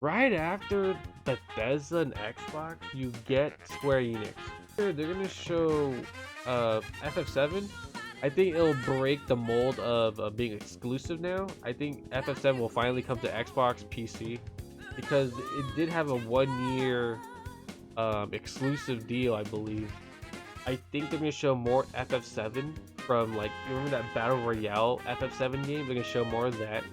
Right after Bethesda and Xbox, you get Square Enix. They're gonna show FF7. I think it'll break the mold of being exclusive now. I think FF7 will finally come to Xbox PC because it did have a 1 year exclusive deal, I believe. I think they're gonna show more FF7 from, like, you remember that Battle Royale FF7 game? They're gonna show more of that.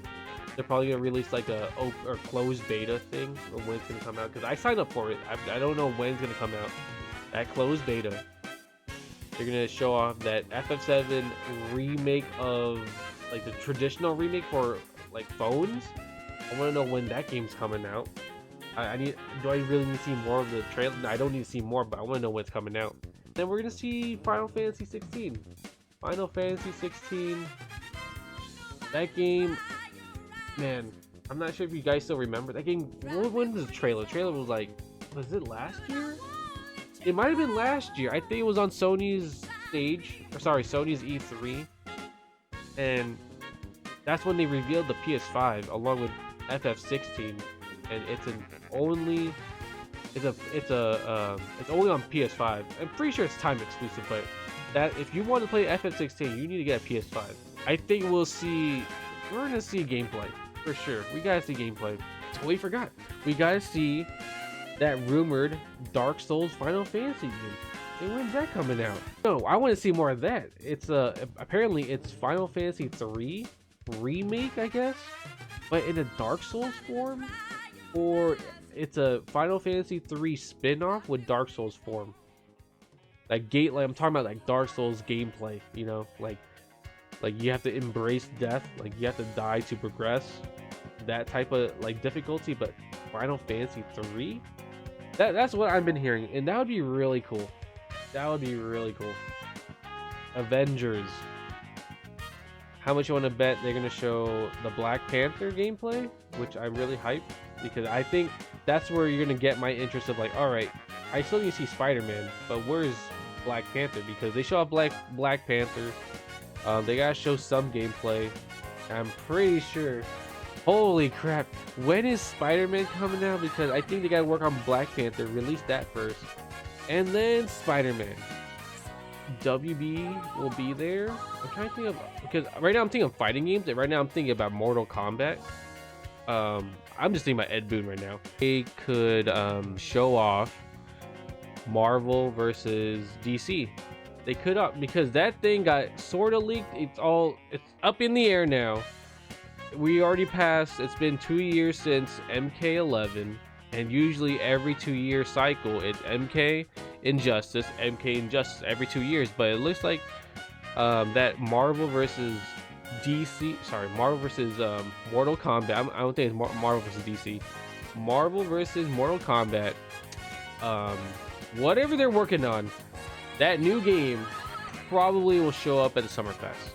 They're probably gonna release like a or closed beta thing or when it's gonna come out, because I signed up for it. I don't know when it's gonna come out. That closed beta, they're gonna show off that FF7 remake of, like, the traditional remake for, like, phones. I want to know when that game's coming out. I need. Do I really need to see more of the trailer? No, I don't need to see more, but I want to know when it's coming out. Then we're gonna see Final Fantasy 16. Final Fantasy 16. That game, man, I'm not sure if you guys still remember that game. When was the trailer? The trailer was like, was it last year? It might have been last year. I think it was on Sony's stage, or sorry, Sony's E3, and that's when they revealed the PS5 along with FF16, and it's only on PS5. I'm pretty sure it's time exclusive, but that if you want to play FF16, you need to get a PS5. I think we're gonna see gameplay for sure. We gotta see gameplay. Totally forgot. We gotta see that rumored Dark Souls Final Fantasy game. And when's that coming out? No, I want to see more of that. It's apparently it's Final Fantasy 3 remake, I guess, but in a Dark Souls form, or it's a Final Fantasy 3 spin-off with Dark Souls form. Like I'm talking about like Dark Souls gameplay, you know, like you have to embrace death, like you have to die to progress, that type of like difficulty. But Final Fantasy 3, that's what I've been hearing, and that would be really cool. That would be really cool. Avengers. How much you want to bet they're gonna show the Black Panther gameplay, which I'm really hyped, because I think that's where you're gonna get my interest of, like, all right, I still need to see Spider-Man, but where's Black Panther? Because they show up Black Panther. They gotta show some gameplay. I'm pretty sure. Holy crap! When is Spider-Man coming out? Because I think they gotta work on Black Panther. Release that first, and then Spider-Man. WB will be there. I'm trying to think of, because right now I'm thinking of fighting games, and right now I'm thinking about Mortal Kombat. I'm just thinking about Ed Boon right now. They could show off Marvel versus DC. They could up, because that thing got sort of leaked. It's up in the air now. We already passed. It's been 2 years since MK11, and usually every 2 year cycle, it's MK Injustice every 2 years. But it looks like that Marvel versus Mortal Kombat. I don't think it's Marvel versus DC. Marvel versus Mortal Kombat. Whatever they're working on, that new game probably will show up at the Summer Fest.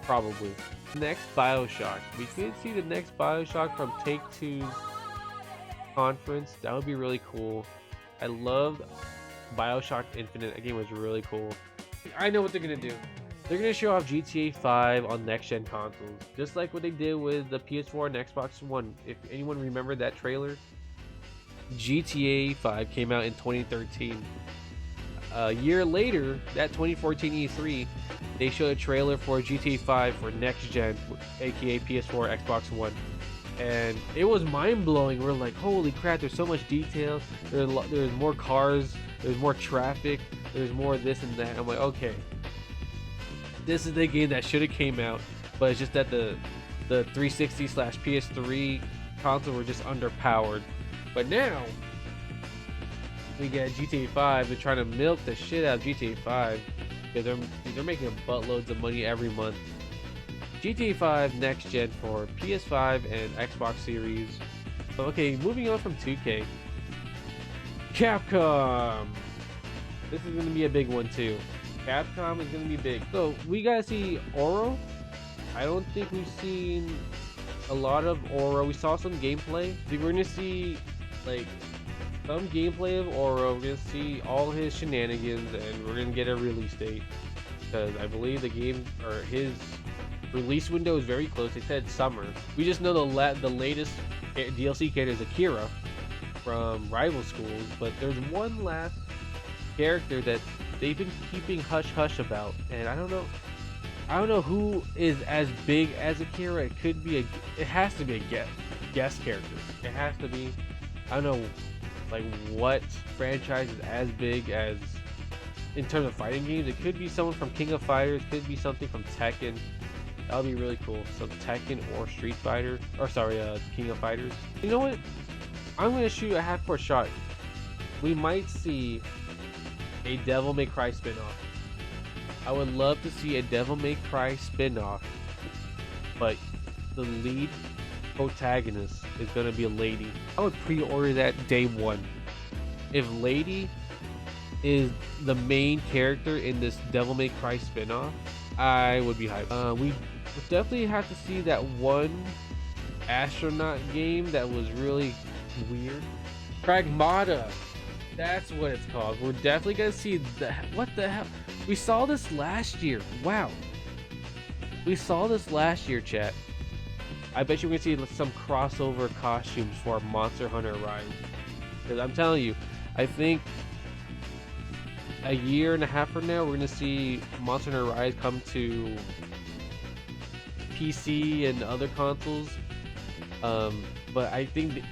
Probably. Next BioShock. We could see the next BioShock from Take-Two's conference. That would be really cool. I loved BioShock Infinite. That game was really cool. I know what they're gonna do. They're gonna show off GTA 5 on next-gen consoles, just like what they did with the PS4 and Xbox One. If anyone remembered that trailer, GTA 5 came out in 2013. A year later, that 2014 E3, they showed a trailer for GTA 5 for next gen, aka PS4, Xbox One, and it was mind-blowing. We're like, holy crap, there's so much detail. There's more cars, there's more traffic, there's more this and that. I'm like, okay, this is the game that should have came out, but it's just that the 360/PS3 console were just underpowered. But now we get GTA 5. They're trying to milk the shit out of GTA 5 because they're making buttloads of money every month. GTA 5 next gen for PS5 and Xbox Series. Okay, moving on from 2K. Capcom. This is gonna be a big one too. Capcom is gonna be big. So we gotta see Oro. I don't think we've seen a lot of Oro. We saw some gameplay. I think we're gonna see like some gameplay of Oro. We're gonna see all his shenanigans, and we're gonna get a release date, because I believe the game, or his release window, is very close. They said summer. We just know the latest DLC character is Akira from Rival Schools, but there's one last character that they've been keeping hush hush about, and I don't know who is as big as Akira. It has to be a guest character. It has to be. I don't know, like what franchise is as big as in terms of fighting games. It could be someone from King of Fighters. Could be something from Tekken. That would be really cool. So Tekken or Street Fighter, or sorry, King of Fighters. You know what? I'm gonna shoot a half-court shot. We might see a Devil May Cry spin-off. I would love to see a Devil May Cry spin-off, but the lead protagonist is gonna be a lady. I would pre-order that day one. If Lady is the main character in this Devil May Cry spin-off, I would be hyped. We definitely have to see that one astronaut game that was really weird. Pragmata, that's what it's called. We're definitely gonna see that. What the hell? We saw this last year. Wow, we saw this last year, chat. I bet you're gonna see some crossover costumes for Monster Hunter Rise. Because I'm telling you, I think a year and a half from now, we're gonna see Monster Hunter Rise come to PC and other consoles. But I think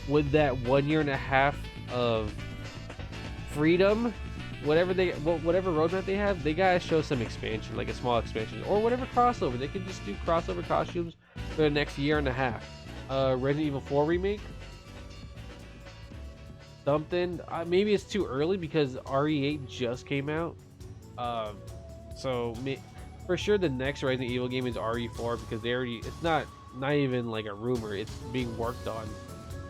with that 1 year and a half of freedom, whatever roadmap they have, they gotta show some expansion, like a small expansion or whatever crossover. They can just do crossover costumes for the next year and a half. Resident Evil 4 remake, something. Maybe it's too early because RE8 just came out. So for sure the next Resident Evil game is RE4 because it's not even like a rumor, it's being worked on.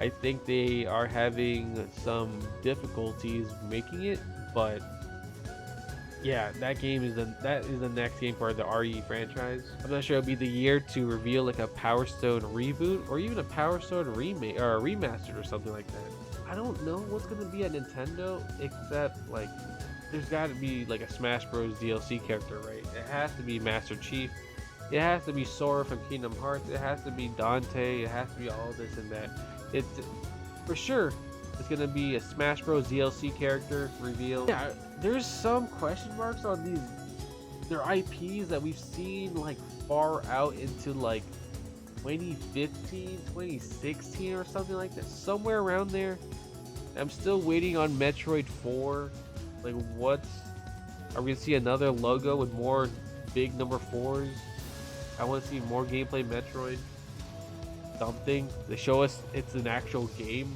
I think they are having some difficulties making it, but yeah, that is the next game for the RE franchise. I'm not sure it'll be the year to reveal like a Power Stone reboot or even a Power Stone remake or a remastered or something like that. I don't know what's gonna be at Nintendo, except like there's got to be like a Smash Bros DLC character, right? It has to be Master Chief. It has to be Sora from Kingdom Hearts. It has to be Dante. It has to be all this and that. It's for sure. It's gonna be a Smash Bros DLC character reveal. Yeah, there's some question marks on their IPs that we've seen like far out into like 2015, 2016 or something like that. Somewhere around there. I'm still waiting on Metroid 4. Like, are we gonna see another logo with more big number 4s? I want to see more gameplay Metroid. Something. They show us it's an actual game.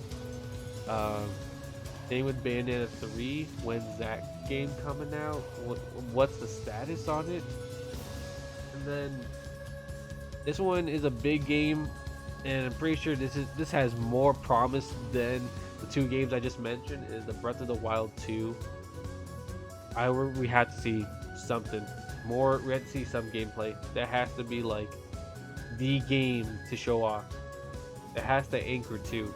Same with Bayonetta 3. When's that game coming out? What's the status on it? And then this one is a big game, and I'm pretty sure this has more promise than the two games I just mentioned. Is the Breath of the Wild 2. We had to see something more. We had to see some gameplay. That has to be like the game to show off. It has to anchor too.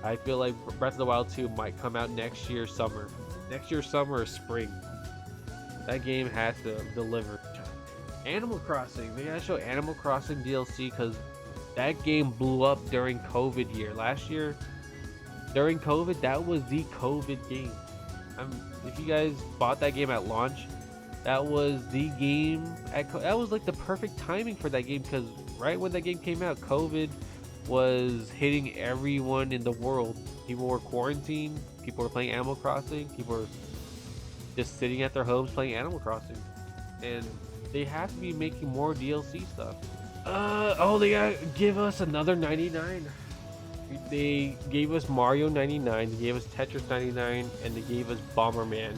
I feel like Breath of the Wild 2 might come out next year summer or spring. That game has to deliver. Animal Crossing, they gotta show Animal Crossing DLC because that game blew up during COVID year. Last year during COVID, that was the COVID game. If you guys bought that game at launch, that was the game that was like the perfect timing for that game, because right when that game came out, COVID was hitting everyone in the world. People were quarantined, people were playing Animal Crossing, people were just sitting at their homes playing Animal Crossing, and they have to be making more DLC stuff. They gotta give us another 99. They gave us Mario 99, they gave us Tetris 99, and they gave us Bomberman.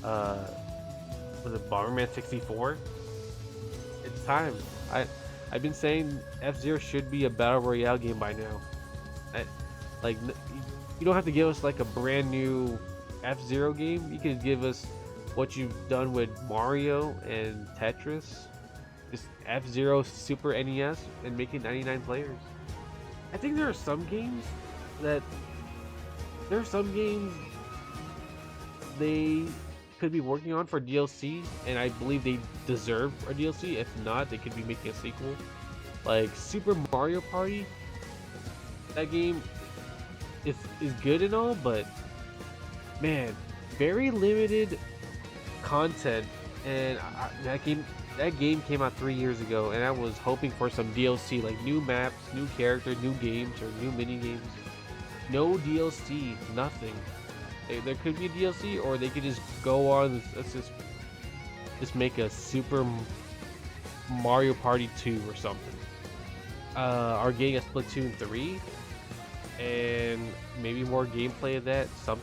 Was it Bomberman 64? It's time. I've been saying F-Zero should be a battle royale game by now. You don't have to give us like a brand new F-Zero game. You can give us what you've done with Mario and Tetris. Just F-Zero Super NES and make it 99 players. I think there are some games they could be working on for DLC, and I believe they deserve a DLC. If not, they could be making a sequel. Like Super Mario Party, that game is good and all, but man, very limited content. And that game came out 3 years ago, and I was hoping for some DLC, like new maps, new characters, new games, or new mini games. No DLC, nothing. There could be a DLC, or they could just go on. Let's just make a Super Mario Party 2 or something. Are getting a Splatoon 3, and maybe more gameplay of that. Some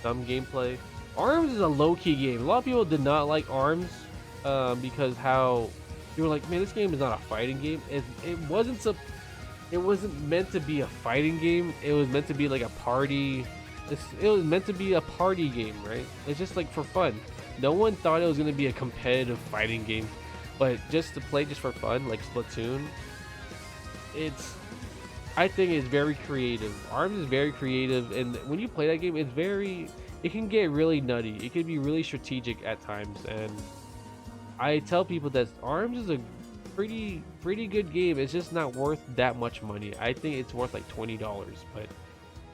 gameplay. ARMS is a low-key game. A lot of people did not like ARMS because how they were like, man, this game is not a fighting game. It wasn't meant to be a fighting game. It was meant to be like a party. It was meant to be a party game, right? It's just like for fun. No one thought it was gonna be a competitive fighting game, but just to play just for fun, like Splatoon. I think it's very creative. ARMS is very creative, and when you play that game, it can get really nutty. It can be really strategic at times, and I tell people that ARMS is a pretty good game. It's just not worth that much money. I think it's worth like $20, but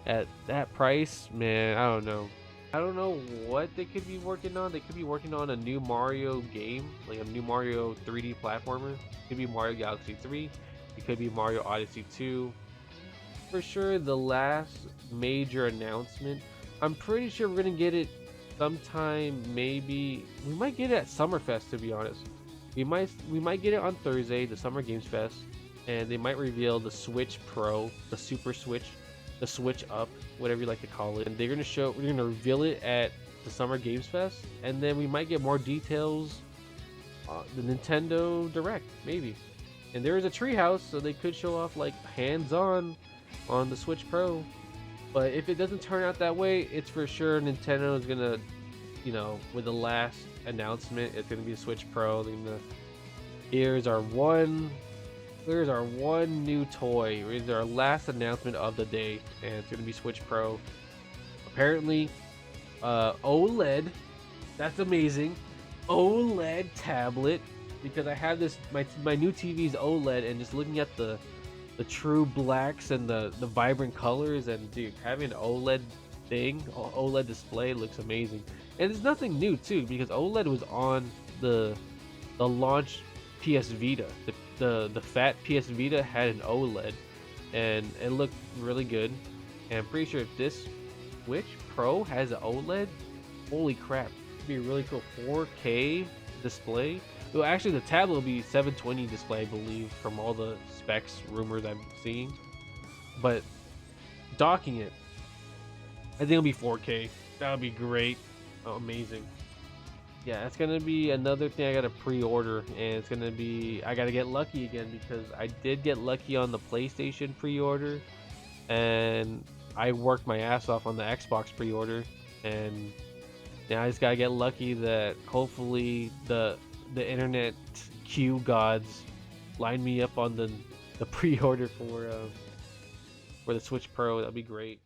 at that price, man, I don't know. I don't know what they could be working on. They could be working on a new Mario game, like a new Mario 3D platformer. It could be Mario Galaxy 3. It could be Mario Odyssey 2. For sure, the last major announcement, I'm pretty sure we're gonna get it sometime. Maybe we might get it at Summerfest, to be honest. We might get it on Thursday, the Summer Games Fest, and they might reveal the Switch Pro, the Super Switch, the Switch Up, whatever you like to call it. And we're gonna reveal it at the Summer Games Fest, and then we might get more details the Nintendo Direct, maybe. And there is a treehouse, so they could show off like hands-on on the Switch Pro. But if it doesn't turn out that way, it's for sure Nintendo is gonna, with the last announcement, it's gonna be a Switch Pro. Here's our one new toy. Here's our last announcement of the day, and it's gonna be Switch Pro. Apparently, OLED. That's amazing. OLED tablet, because I have my new TV's OLED, and just looking at the true blacks and the vibrant colors, and dude, having an OLED display looks amazing. And it's nothing new too, because OLED was on the launch PS Vita. The fat PS Vita had an OLED, and it looked really good. And I'm pretty sure if this Switch Pro has an OLED, holy crap, it'd be a really cool 4K display. Well, actually, the tablet will be 720 display, I believe, from all the specs rumors I'm seeing. But docking it, I think it'll be 4K. That would be great. Oh, amazing. Yeah, that's gonna be another thing I gotta pre-order, and it's gonna be, I gotta get lucky again, because I did get lucky on the PlayStation pre-order, and I worked my ass off on the Xbox pre-order, and now I just gotta get lucky that hopefully the internet Q gods line me up on the pre-order for the Switch Pro. That'd be great.